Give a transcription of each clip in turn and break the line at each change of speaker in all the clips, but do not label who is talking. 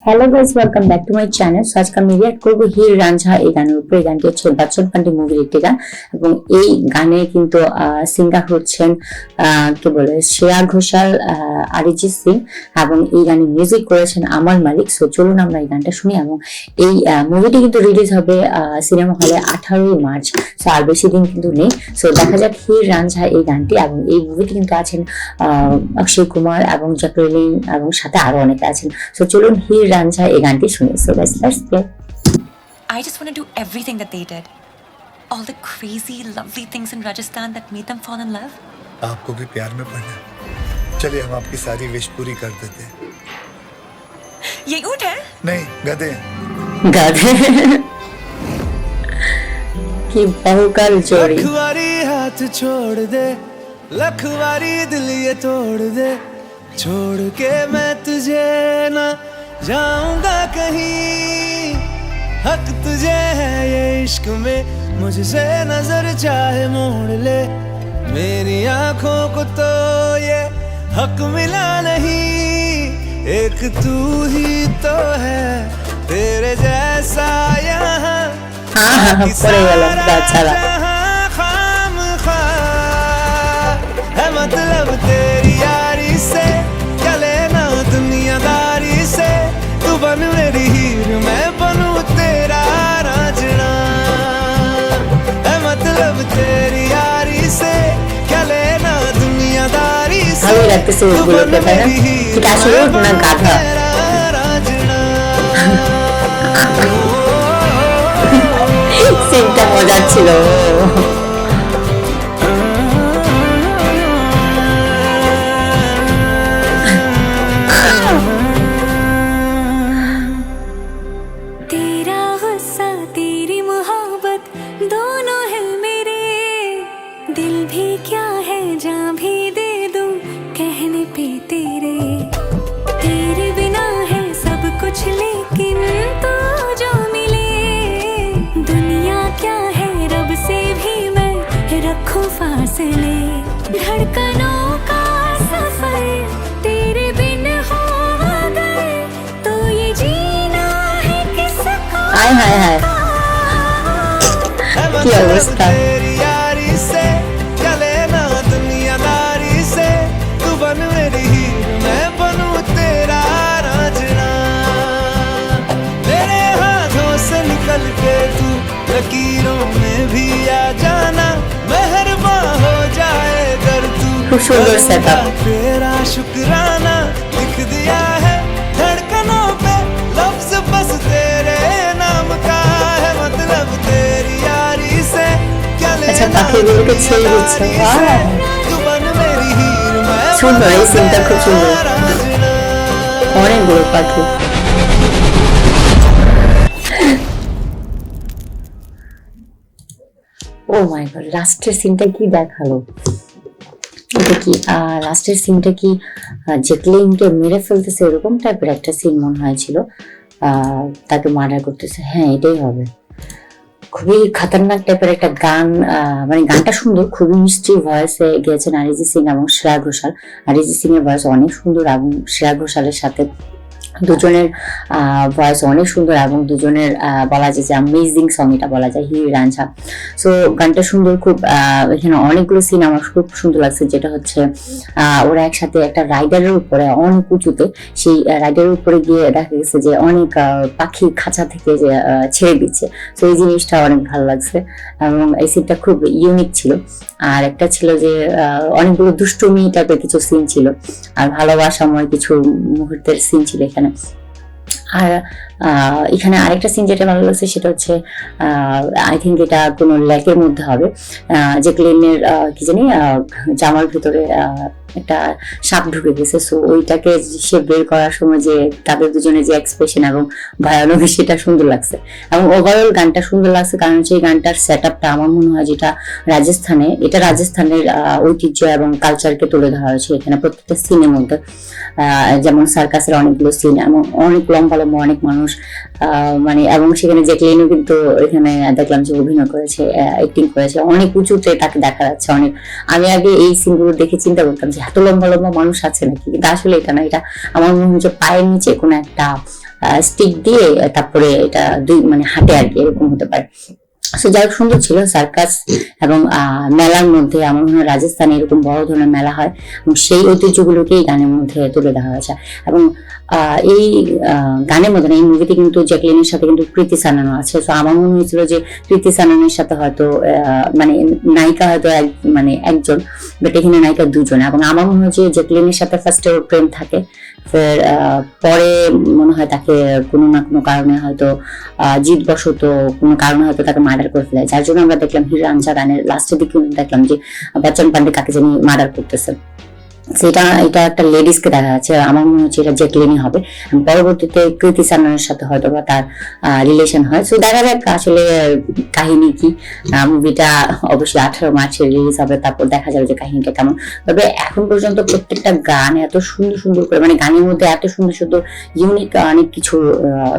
Hello guys, welcome back to my channel. So আজকে আমি react করব হির রাঞ্ঝা এই গানের উপরে। এই গানটি হচ্ছে বাচ্চন পান্ডে মুভির একটি গান এবং এই গানে কিন্তু সিঙ্গার হচ্ছেন কি বলে শ্রেয়া ঘোষাল, অরিজিৎ সিং এবং এই গানে মিউজিক করেছেন আমাল মালিক। সো চলুন আমরা এই গানটা শুনি। এবং এই মুভিটি কিন্তু রিলিজ হবে সিনেমা হলে 18ই মার্চ। সো আর বেশি দিন কিন্তু নেই। সো দেখা যাক হির রাঞ্ঝা এই গানটি। এবং এই মুভিটি কিন্তু আছেন অক্ষয় কুমার এবং জ্যাকলিন এবং সাথে আরো অনেকে আছেন। সো চলুন হির রাঞ্ঝা এই গানটি শুনি। So let's play.
I just want to do everything that they did. All the crazy, lovely things in Rajasthan that made them fall in love.
आपको भी प्यार में पड़ना है। चलिए हम आपकी सारी विश पूरी कर देते हैं।
ये ऊँट है?
नहीं, गधे।
गाधे की बहुकल जोड़ी।
लखवारी हाथ छोड़ दे, लखवारी दिल ये तोड़ दे, छोड़ के मैं तुझे ना जाऊंगा कहीं। हक तुझे है ये इश्क में, मुझसे नजर चाहे मोड़ ले, मेरी आंखों को तो ये हक मिला नहीं। एक तू ही तो है, तेरे जैसा यहाँ है मतलब तेरी यारी से, क्या लेना दुनियादारी से। तू बन मेरी हीर, मैं बनूं तेरा रांझना, है मतलब तेरी यारी से, क्या लेना दुनियादारी से।
ভালো লাগতেছে ওগুলো তাই না? ঠিক আছে না গাধা। সিনটা মজার ছিল।
तेरा गुस्सा तेरी मोहब्बत दोनों है मेरे, दिल भी क्या है जान भी दे दूं कहने पे तेरे। तेरे बिना है सब कुछ लेकिन तू जो मिले, दुनिया क्या है रब से भी मैं रखूं फासले। धड़कनों का सफर तेरे बिन हो गए, तो ये जीना है किसको।
हाय हाय हाय কি অবস্থা।
तेरी यारी से, क्या लेना दुनियादारी से। तू बन मेरी हीर, मैं बनूं तेरा रांझना, मेरे हाथों से निकल के तू लकीरों में भी आ जाना। मेहरबान हो जाए अगर तू,
খুব সুন্দর সেটআপ।
तेरा शुक्राना लिख दिया है धड़कनों पे, लफ्ज बस तेरे नाम का है मतलब तेरी यारी से, क्या
আচ্ছা
लेना
পাখিগুলোকে ছেড়ে দিচ্ছে।
तू बन मेरी हीर, मैं
সুন্দর, এই সিনটা খুব সুন্দর।
रांझना।
অনেকগুলো পাখি। ও মাই গড, লাস্টের সিনটা কি দেখালো? এটা কি লাস্টের সিনটা কি জ্যাকলিনকে মেরে ফেলতেছে এরকম টাইপের একটা সিন মনে হয়েছিল। তাকে মার্ডার করতেছে। হ্যাঁ এটাই হবে। খুবই খতরনাক টাইপের একটা গান। মানে গানটা সুন্দর, খুবই মিষ্টি ভয়েসে গেয়েছেন অরিজিৎ সিং এবং শ্রেয়া ঘোষাল। অরিজিৎ সিং এর ভয়েস অনেক সুন্দর এবং শ্রেয়া ঘোষালের সাথে দুজনের ভয়েস অনেক সুন্দর এবং দুজনের বলা যায় যে অ্যামেজিং সং এটা বলা যায় হির রাঞ্ঝা। সো গানটা সুন্দর খুব। এখানে অনেকগুলো সিন আমার খুব সুন্দর লাগছে, যেটা হচ্ছে ওরা একসাথে একটা রাইডারের উপরে অনেক উঁচুতে, সেই রাইডারের উপরে গিয়ে দেখা গেছে যে অনেক পাখি খাঁচা থেকে যে ছেড়ে দিচ্ছে। তো এই জিনিসটা অনেক ভালো লাগছে এবং এই সিনটা খুব ইউনিক ছিল। আর একটা ছিল যে অনেকগুলো দুষ্টুমি টাইপের কিছু সিন ছিল আর ভালোবাসাময় কিছু মুহূর্তের সিন ছিল এখানে। আর এখানে আরেকটা সিন যেটা ভালো লাগছে সেটা হচ্ছে আই থিঙ্ক এটা কোনো লেকের মধ্যে হবে। জ্যাকলিনের কি জানি জামার ভিতরে একটা সাপ ঢুকে গেছে। সো ওইটাকে সে বের করার সময় যে তাদের দুজনের যে এক্সপ্রেশন এবং ভয়ানক, সেটা সুন্দর লাগছে। এবং ওভারঅল গানটা সুন্দর লাগছে কারণ হচ্ছে এই গানটার সেট আপটা আমার মনে হয় যেটা এটা রাজস্থানের ঐতিহ্য এবং কালচারকে তুলে ধরা হয়েছে এখানে প্রত্যেকটা সিনের মধ্যে। যেমন সার্কাসের অনেকগুলো সিন এবং অনেক লম্বা লম্বা অনেক মানুষ, মানে এবং সেখানে জ্যাকলিনও কিন্তু এখানে দেখলাম যে অভিনয় করেছে, অ্যাক্টিং করেছে। অনেক উঁচুতে তাকে দেখা যাচ্ছে অনেক। আমি আগে এই সিনগুলো দেখে চিন্তা করতাম যে এত লম্বা লম্বা মানুষ আছে নাকি, কিন্তু আসলে এটা না। এটা আমার মনে হচ্ছে পায়ের নিচে কোনো একটা স্টিক দিয়ে তারপরে এটা দুই মানে হাঁটে আর কি, এরকম হতে পারে। সো যাই হোক, সুন্দর ছিল সার্কাস। এবং মেলার মধ্যে আমার মনে হয় রাজস্থানে এরকম বড় ধরনের মেলা হয় এবং সেই ঐতিহ্যগুলোকে এই গানের মধ্যে তুলে ধরা হয়েছে। এবং এই গানের মধ্যে এই মুভিতে কিন্তু জ্যাকলিনের সাথে কিন্তু কৃতি সাননও আছে। তো আমার মনে হয়েছিল যে কৃতি সাননের সাথে হয়তো মানে নায়িকা হয়তো মানে একজন, বাট এখানে নায়িকা দুজন। এবং আমার মনে হয় যে জ্যাকলিনের সাথে ফার্স্টে ওর প্রেম থাকে, ফের পরে মনে হয় তাকে কোনো না কোনো কারণে হয়তো জিদবশত কোনো কারণে হয়তো তাকে মার্ডার করে ফেলে, যার জন্য আমরা দেখলাম হির রাঞ্ঝা গানের লাস্টের দিকে দেখলাম যে বচ্চন পান্ডে কাকে জানি মার্ডার করতেছে। সেটা এটা একটা লেডিসকে দেখা যাচ্ছে, আমার মনে হচ্ছে এটা জ্যাকলিনই হবে। পরবর্তীতে কৃতি সাননের সাথে হয়তো বা তার রিলেশন হয়। সো দেখা যাক আসলে কাহিনী কি। মুভিটা অবশ্যই 18 মার্চে রিলিজ হবে, তারপর দেখা যাবে যে কাহিনীটা কেমন। তবে এখন পর্যন্ত প্রত্যেকটা গান এত সুন্দর সুন্দর করে, মানে গানের মধ্যে এত সুন্দর সুন্দর ইউনিক অনেক কিছু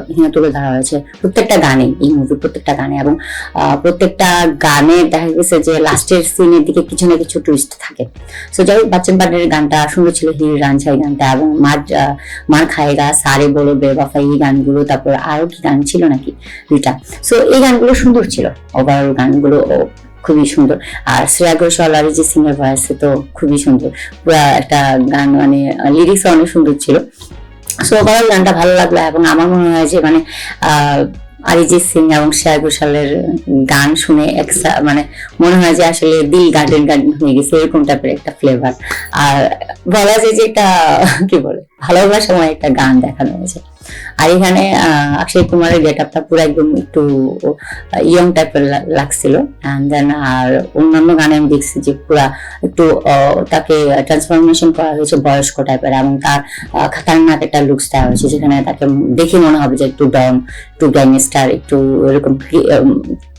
এখানে তুলে ধরা হয়েছে প্রত্যেকটা গানে, এই মুভি প্রত্যেকটা গানে। এবং প্রত্যেকটা গানে দেখা গেছে যে লাস্টের সিনের দিকে কিছু না কিছু টুইস্ট থাকে। সো যাই হোক, বচ্চন পান্ডের গানটা সুন্দর ছিল, হির রাঞ্ঝা এই গানটা, এবং মার খায়েগা, সারে বলো বেওয়াফা, এই গানগুলো, তারপর আরো কি গান ছিল নাকি দুইটা। সো এই গানগুলো সুন্দর ছিল, ওভারঅল গানগুলো খুবই সুন্দর। আর শ্রেয়া ঘোষাল আর অরিজিৎ সিং এর ভয়েসে তো খুবই সুন্দর, পুরা একটা গান, মানে লিরিক্স অনেক সুন্দর ছিল। সো ওভারঅল গানটা ভালো লাগলো। এবং আমার মনে হয় যে মানে অরিজিৎ সিং এবং শ্রেয়া ঘোষালের গান শুনে মানে মনে হয় যে আসলে দিল গার্ডেন গার্ডেন হয়ে গেছে, এরকম টাইপের একটা ফ্লেভার। আর বলা যায় যে এটা কি বলে ভালোবাসাময় একটা গান দেখানো হয়েছে। আর এখানে অক্ষয় কুমারের গেট আপটা পুরো একদম একটু ইয়ং টাইপের লাগছিল। এন্ড দেন আর অন্যান্য গানে আমি দেখছি যে পুরা একটু তাকে ট্রান্সফরমেশন করা হয়েছে বয়স্ক টাইপের, এবং তার খাতারনাক একটা লুকস দেওয়া হয়েছে, যেখানে তাকে দেখে মনে হবে যে একটু ডন, একটু গ্যাংস্টার, একটু এরকম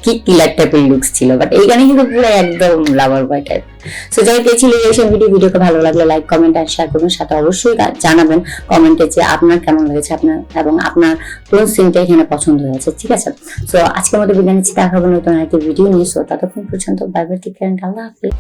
কি কিলার টাইপের লুকস ছিল। বাট এই গানে কিন্তু পুরো একদম লাভার বয় টাইপ। সো যাই হোক, এই ছিল রিয়েকশন ভিডিও। ভিডিওকে ভালো লাগলে লাইক, কমেন্ট আর শেয়ার করবেন। সাথে অবশ্যই জানাবেন কমেন্টে যে আপনার কেমন লেগেছে, আপনার এবং আপনার কোন সিনটা এখানে পছন্দ হয়েছে। ঠিক আছে, সো আজকের মতো বিদায় নিচ্ছি, দেখা হবে নতুন একটা ভিডিও নিয়ে। সো ততক্ষণ পর্যন্ত বাই বাই, টেক কেয়ার, আল্লাহ হাফেজ।